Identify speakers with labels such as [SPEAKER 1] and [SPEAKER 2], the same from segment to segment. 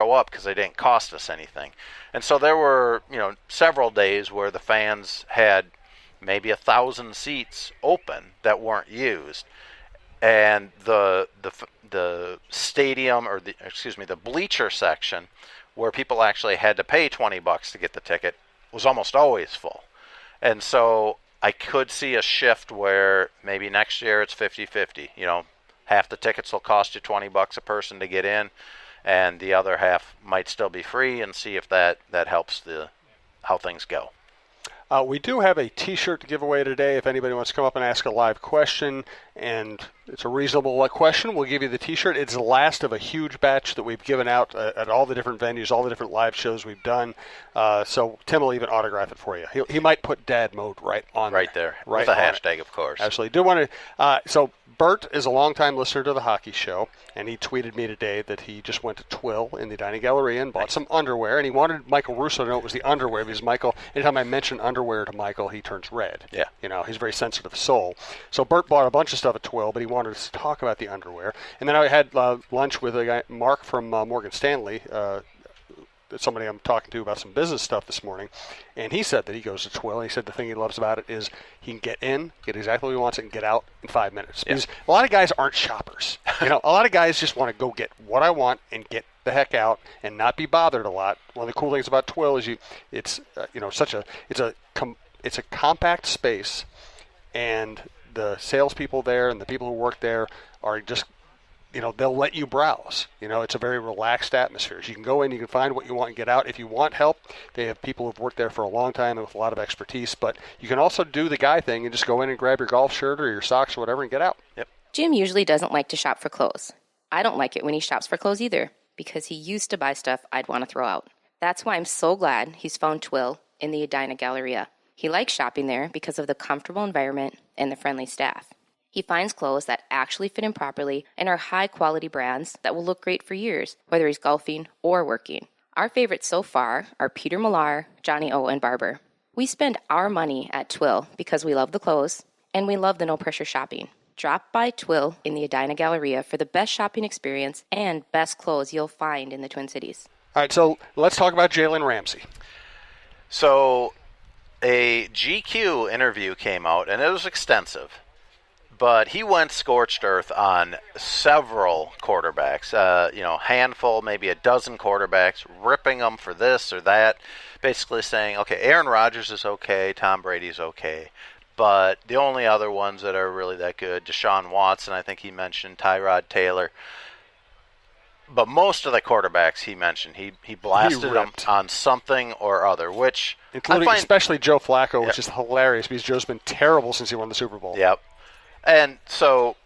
[SPEAKER 1] show up because they didn't cost us anything. And so there were, several days where the fans had maybe 1,000 seats open that weren't used. And the stadium, or the bleacher section, where people actually had to pay $20 to get the ticket, was almost always full. And so I could see a shift where maybe next year it's 50-50. Half the tickets will cost you $20 a person to get in, and the other half might still be free, and see if that helps how things go.
[SPEAKER 2] We do have a T-shirt to give away today. If anybody wants to come up and ask a live question, and it's a reasonable question, we'll give you the T-shirt. It's the last of a huge batch that we've given out at all the different venues, all the different live shows we've done. So Tim will even autograph it for you. He might put Dad Mode right there.
[SPEAKER 1] With a hashtag, of course.
[SPEAKER 2] Absolutely. Do want to. So Bert is a longtime listener to the hockey show, and he tweeted me today that he just went to Twill in the Dining Galleria and bought some underwear, and he wanted Michael Russo to know it was the underwear, because Michael, anytime I mention underwear to Michael, he turns red.
[SPEAKER 1] Yeah.
[SPEAKER 2] He's a very sensitive soul. So Bert bought a bunch of stuff at Twill, but he wanted us to talk about the underwear. And then I had lunch with a guy, Mark from Morgan Stanley, somebody I'm talking to about some business stuff this morning, and he said that he goes to Twill, and he said the thing he loves about it is he can get in, get exactly what he wants, and get out in 5 minutes. Because a lot of guys aren't shoppers. A lot of guys just want to go get what I want and get the heck out and not be bothered a lot. One of the cool things about Twill is it's a compact space, and the salespeople there and the people who work there are just, they'll let you browse. It's a very relaxed atmosphere. So you can go in, you can find what you want and get out. If you want help, they have people who've worked there for a long time and with a lot of expertise. But you can also do the guy thing and just go in and grab your golf shirt or your socks or whatever and get out.
[SPEAKER 1] Yep.
[SPEAKER 3] Jim usually doesn't like to shop for clothes. I don't like it when he shops for clothes either, because he used to buy stuff I'd want to throw out. That's why I'm so glad he's found Twill in the Edina Galleria. He likes shopping there because of the comfortable environment and the friendly staff. He finds clothes that actually fit him properly and are high-quality brands that will look great for years, whether he's golfing or working. Our favorites so far are Peter Millar, Johnny O, and Barber. We spend our money at Twill because we love the clothes and we love the no-pressure shopping. Drop by Twill in the Edina Galleria for the best shopping experience and best clothes you'll find in the Twin Cities.
[SPEAKER 2] All right, so let's talk about Jalen Ramsey.
[SPEAKER 1] So a GQ interview came out, and it was extensive. But he went scorched earth on several quarterbacks, handful, maybe a dozen quarterbacks, ripping them for this or that, basically saying, okay, Aaron Rodgers is okay, Tom Brady's okay, but the only other ones that are really that good, Deshaun Watson, I think he mentioned, Tyrod Taylor. But most of the quarterbacks he mentioned, he blasted them on something or other, which
[SPEAKER 2] including especially Joe Flacco, which is hilarious because Joe's been terrible since he won the Super Bowl.
[SPEAKER 1] Yep. And so,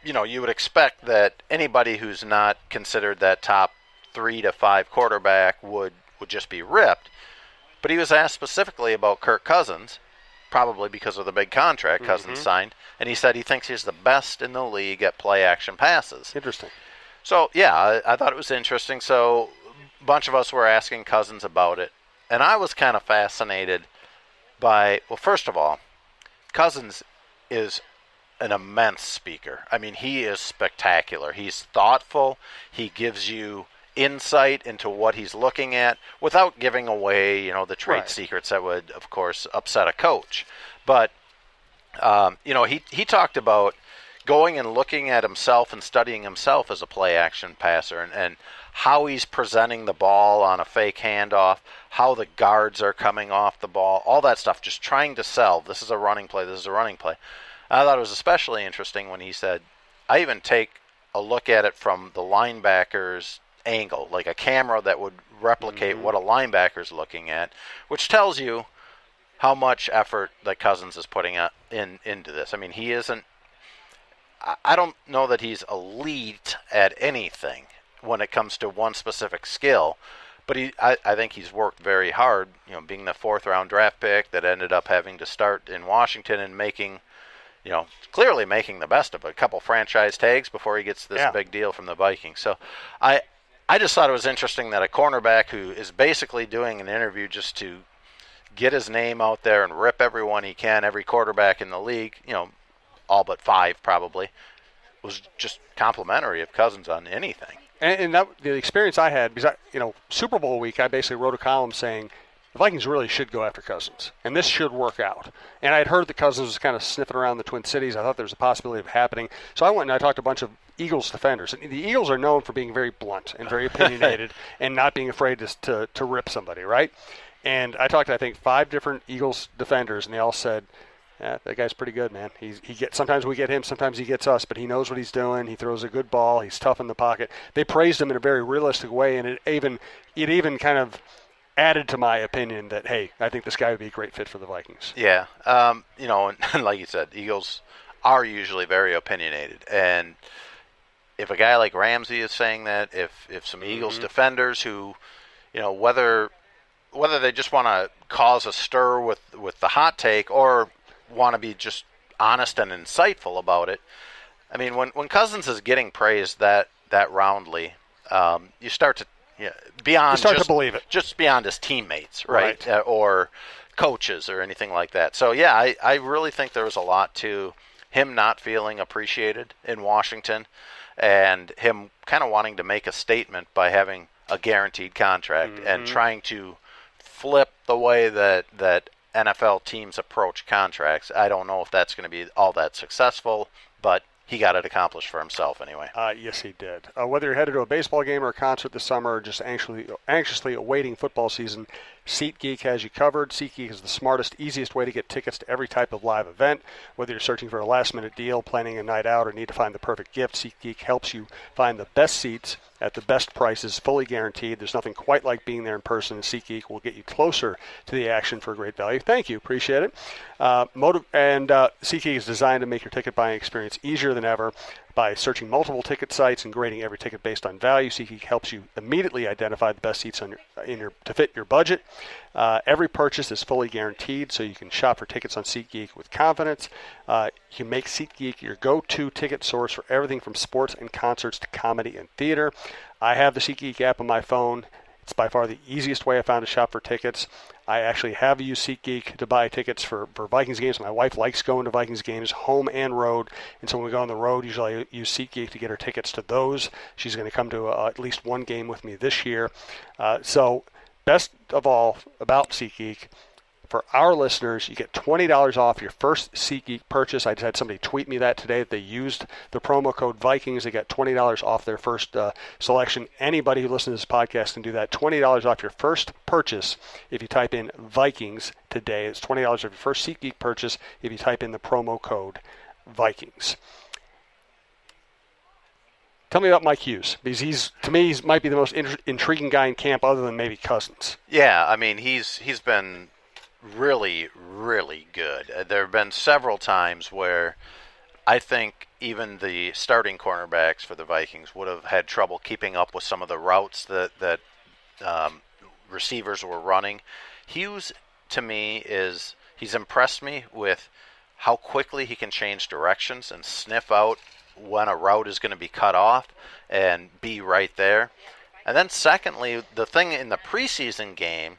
[SPEAKER 1] you would expect that anybody who's not considered that top 3 to 5 quarterback would just be ripped. But he was asked specifically about Kirk Cousins, probably because of the big contract Cousins signed, and he said he thinks he's the best in the league at play-action passes.
[SPEAKER 2] Interesting.
[SPEAKER 1] So, yeah, I thought it was interesting. So a bunch of us were asking Cousins about it, and I was kind of fascinated by, well, first of all, Cousins is an immense speaker. I mean, he is spectacular. He's thoughtful. He gives you insight into what he's looking at without giving away, the trade secrets that would, of course, upset a coach. But, he talked about going and looking at himself and studying himself as a play-action passer and how he's presenting the ball on a fake handoff, how the guards are coming off the ball, all that stuff, just trying to sell. This is a running play. This is a running play. I thought it was especially interesting when he said, I even take a look at it from the linebacker's angle, like a camera that would replicate what a linebacker's looking at, which tells you how much effort that Cousins is putting into this. I mean, he isn't, I don't know that he's elite at anything when it comes to one specific skill, but I think he's worked very hard, being the 4th-round draft pick that ended up having to start in Washington and making, clearly making the best of it. A couple franchise tags before he gets this big deal from the Vikings. So I just thought it was interesting that a cornerback who is basically doing an interview just to get his name out there and rip everyone he can, every quarterback in the league, all but 5 probably, was just complimentary of Cousins on anything.
[SPEAKER 2] And that the experience I had, because Super Bowl week, I basically wrote a column saying the Vikings really should go after Cousins, and this should work out. And I'd heard that Cousins was kind of sniffing around the Twin Cities. I thought there was a possibility of it happening. So I went and I talked to a bunch of Eagles defenders. And the Eagles are known for being very blunt and very opinionated and not being afraid to rip somebody, right? And I talked to, I think, 5 different Eagles defenders, and they all said, that guy's pretty good, man. Sometimes we get him, sometimes he gets us, but he knows what he's doing. He throws a good ball. He's tough in the pocket. They praised him in a very realistic way, and it even kind of added to my opinion that, hey, I think this guy would be a great fit for the Vikings.
[SPEAKER 1] Yeah. And like you said, Eagles are usually very opinionated. And if a guy like Ramsey is saying that, if some Eagles defenders who, whether they just want to cause a stir with the hot take or want to be just honest and insightful about it. I mean, when Cousins is getting praised that roundly, you start to to
[SPEAKER 2] believe it,
[SPEAKER 1] just beyond his teammates, right? Or coaches or anything like that. So yeah, I really think there was a lot to him not feeling appreciated in Washington, and him kind of wanting to make a statement by having a guaranteed contract and trying to flip the way that NFL teams approach contracts. I don't know if that's going to be all that successful, but he got it accomplished for himself anyway.
[SPEAKER 2] Yes, he did. Whether you're headed to a baseball game or a concert this summer or just anxiously awaiting football season, SeatGeek has you covered. SeatGeek is the smartest, easiest way to get tickets to every type of live event. Whether you're searching for a last-minute deal, planning a night out, or need to find the perfect gift, SeatGeek helps you find the best seats at the best prices, fully guaranteed. There's nothing quite like being there in person, and SeatGeek will get you closer to the action for a great value. Thank you. Appreciate it. SeatGeek is designed to make your ticket buying experience easier than ever. By searching multiple ticket sites and grading every ticket based on value, SeatGeek helps you immediately identify the best seats to fit your budget. Every purchase is fully guaranteed, so you can shop for tickets on SeatGeek with confidence. You make SeatGeek your go-to ticket source for everything from sports and concerts to comedy and theater. I have the SeatGeek app on my phone. It's by far the easiest way I found to shop for tickets. I actually have used SeatGeek to buy tickets for Vikings games. My wife likes going to Vikings games, home and road. And so when we go on the road, usually I use SeatGeek to get her tickets to those. She's going to come to at least one game with me this year. So best of all about SeatGeek, for our listeners, you get $20 off your first SeatGeek purchase. I just had somebody tweet me that today that they used the promo code Vikings. They got $20 off their first selection. Anybody who listens to this podcast can do that. $20 off your first purchase if you type in Vikings today. It's $20 off your first SeatGeek purchase if you type in the promo code Vikings. Tell me about Mike Hughes, because to me, he might be the most intriguing guy in camp other than maybe Cousins.
[SPEAKER 1] Yeah, I mean, he's been really, really good. There have been several times where I think even the starting cornerbacks for the Vikings would have had trouble keeping up with some of the routes that receivers were running. Hughes, to me, he's impressed me with how quickly he can change directions and sniff out when a route is going to be cut off and be right there. And then secondly, the thing in the preseason game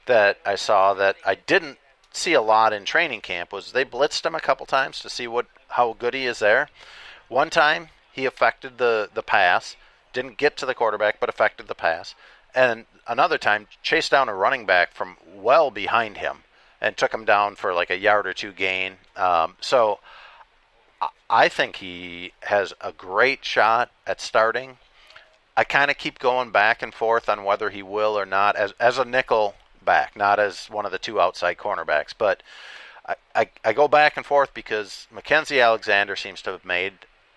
[SPEAKER 1] that I saw that I didn't see a lot in training camp was they blitzed him a couple times to see how good he is there. One time he affected the pass, didn't get to the quarterback but affected the pass, and another time chased down a running back from well behind him and took him down for like a yard or two gain. So I think he has a great shot at starting. I kind of keep going back and forth on whether he will or not as a nickel back, not as one of the two outside cornerbacks. But I go back and forth because Mackenzie Alexander seems to have made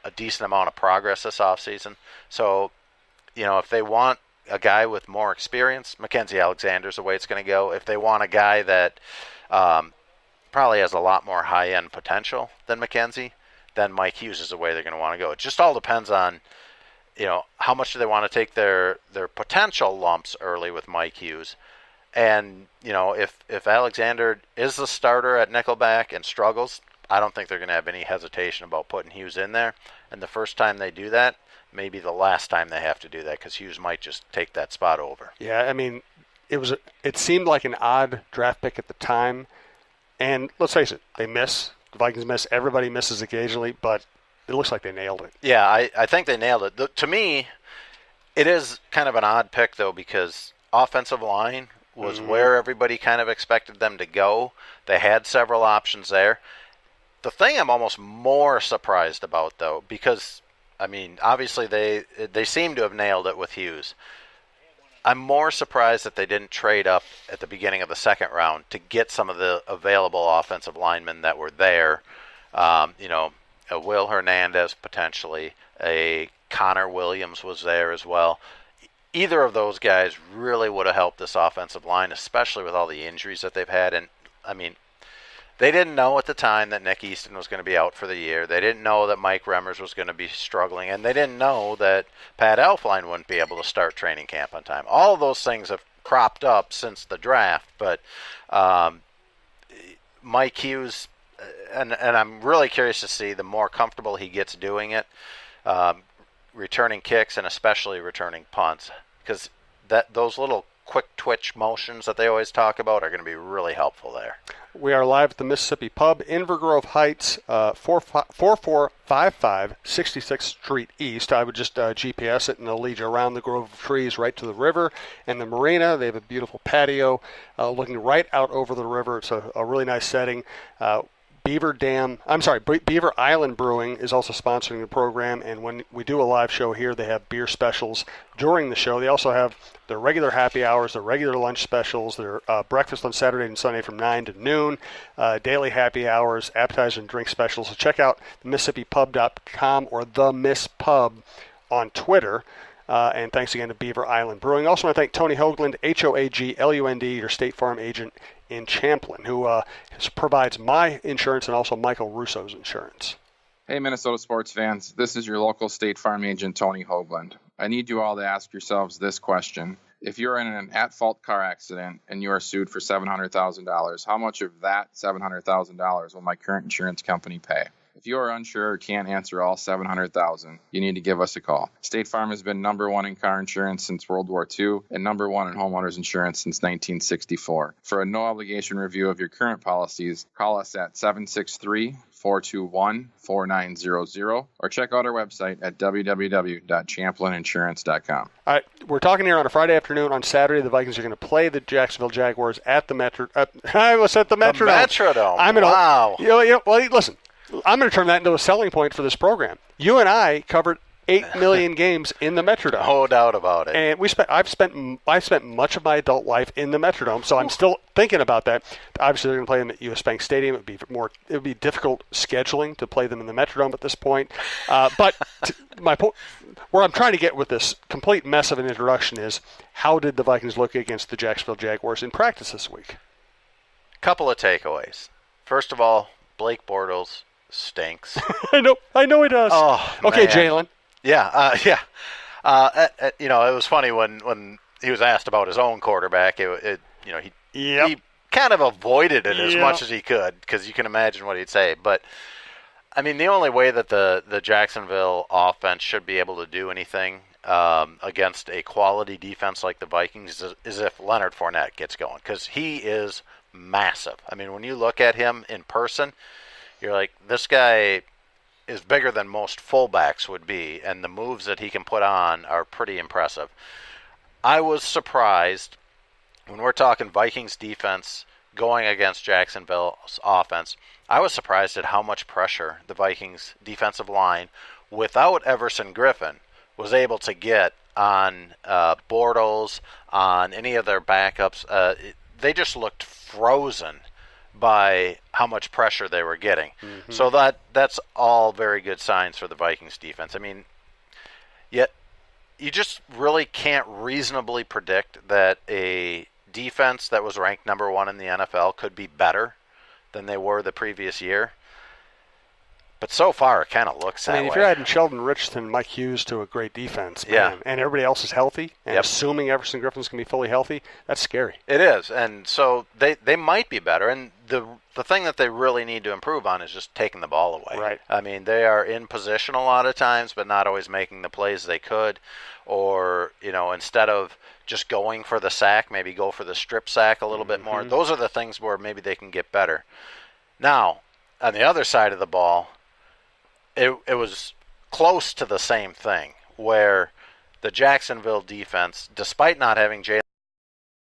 [SPEAKER 1] a decent amount of progress this offseason. So, if they want a guy with more experience, Mackenzie Alexander's the way it's going to go. If they want a guy that probably has a lot more high-end potential than Mackenzie, then Mike Hughes is the way they're going to want to go. It just all depends on, how much do they want to take their potential lumps early with Mike Hughes. And, if Alexander is the starter at nickelback and struggles, I don't think they're going to have any hesitation about putting Hughes in there. And the first time they do that, maybe the last time they have to do that, because Hughes might just take that spot over.
[SPEAKER 2] Yeah, I mean, it seemed like an odd draft pick at the time. And let's face it, they miss. The Vikings miss. Everybody misses occasionally, but it looks like they nailed it.
[SPEAKER 1] Yeah, I think they nailed it. To me, It is kind of an odd pick, though, because offensive line was where everybody kind of expected them to go. They had several options there. The thing I'm almost more surprised about, though, because, I mean, obviously they seem to have nailed it with Hughes. I'm more surprised that they didn't trade up at the beginning of the second round to get some of the available offensive linemen that were there. A Will Hernandez, potentially. A Connor Williams was there as well. Either of those guys really would have helped this offensive line, especially with all the injuries that they've had. And, I mean, they didn't know at the time that Nick Easton was going to be out for the year. They didn't know that Mike Remmers was going to be struggling. And they didn't know that Pat Elflein wouldn't be able to start training camp on time. All of those things have cropped up since the draft. But Mike Hughes, and I'm really curious to see the more comfortable he gets doing it, returning kicks and especially returning punts, because those little quick twitch motions that they always talk about are going to be really helpful there.
[SPEAKER 2] We are live at the Mississippi Pub, Inver Grove Heights, 4455 66th Street East. I would just GPS it and it'll lead you around the grove of trees right to the river and the marina. They have a beautiful patio looking right out over the river. It's a really nice setting. Beaver Island Brewing is also sponsoring the program, and when we do a live show here, they have beer specials during the show. They also have their regular happy hours, their regular lunch specials, their breakfast on Saturday and Sunday from 9 to noon, daily happy hours, appetizer and drink specials. So check out MississippiPub.com or The Miss Pub on Twitter. And thanks again to Beaver Island Brewing. Also want to thank Tony Hoaglund, Hoaglund, your State Farm agent in Champlin, who provides my insurance and also Michael Russo's insurance.
[SPEAKER 4] Hey, Minnesota sports fans. This is your local State Farm agent, Tony Hoaglund. I need you all to ask yourselves this question. If you're in an at-fault car accident and you are sued for $700,000, how much of that $700,000 will my current insurance company pay? If you are unsure or can't answer all $700,000, you need to give us a call. State Farm has been #1 in car insurance since World War II and #1 in homeowners insurance since 1964. For a no-obligation review of your current policies, call us at 763-421-4900 or check out our website at www.champlininsurance.com.
[SPEAKER 2] All right, we're talking here on a Friday afternoon. On Saturday, the Vikings are going to play the Jacksonville Jaguars at the I was at the Metrodome.
[SPEAKER 1] The Metrodome. Wow.
[SPEAKER 2] Well, listen. I'm going to turn that into a selling point for this program. You and I covered 8 million games in the Metrodome.
[SPEAKER 1] No doubt about it.
[SPEAKER 2] And I've spent much of my adult life in the Metrodome, so I'm still thinking about that. Obviously, they're going to play them at US Bank Stadium. It would be difficult scheduling to play them in the Metrodome at this point. But my point, where I'm trying to get with this complete mess of an introduction is, how did the Vikings look against the Jacksonville Jaguars in practice this week?
[SPEAKER 1] Couple of takeaways. First of all, Blake Bortles stinks.
[SPEAKER 2] I know he does.
[SPEAKER 1] Oh,
[SPEAKER 2] okay, Jalen.
[SPEAKER 1] Yeah. It was funny when he was asked about his own quarterback. He kind of avoided it as much as he could, because you can imagine what he'd say. But I mean, the only way that the Jacksonville offense should be able to do anything against a quality defense like the Vikings is if Leonard Fournette gets going, because he is massive. I mean, when you look at him in person, you're like, this guy is bigger than most fullbacks would be, and the moves that he can put on are pretty impressive. I was surprised when we're talking Vikings defense going against Jacksonville's offense. I was surprised at how much pressure the Vikings defensive line, without Everson Griffin, was able to get on Bortles, on any of their backups. They just looked frozen by how much pressure they were getting. Mm-hmm. So that's all very good signs for the Vikings defense. I mean, yet you just really can't reasonably predict that a defense that was ranked #1 in the NFL could be better than they were the previous year. But so far, it kind of looks that way.
[SPEAKER 2] If you're adding Sheldon Richardson and Mike Hughes to a great defense, man, and everybody else is healthy, and assuming Everson Griffin's going to be fully healthy, that's scary.
[SPEAKER 1] It is, and so they might be better. And the thing that they really need to improve on is just taking the ball away.
[SPEAKER 2] Right.
[SPEAKER 1] I mean, they are in position a lot of times, but not always making the plays they could. Or, instead of just going for the sack, maybe go for the strip sack a little bit more. Those are the things where maybe they can get better. Now, on the other side of the ball, it was close to the same thing, where the Jacksonville defense, despite not having Jalen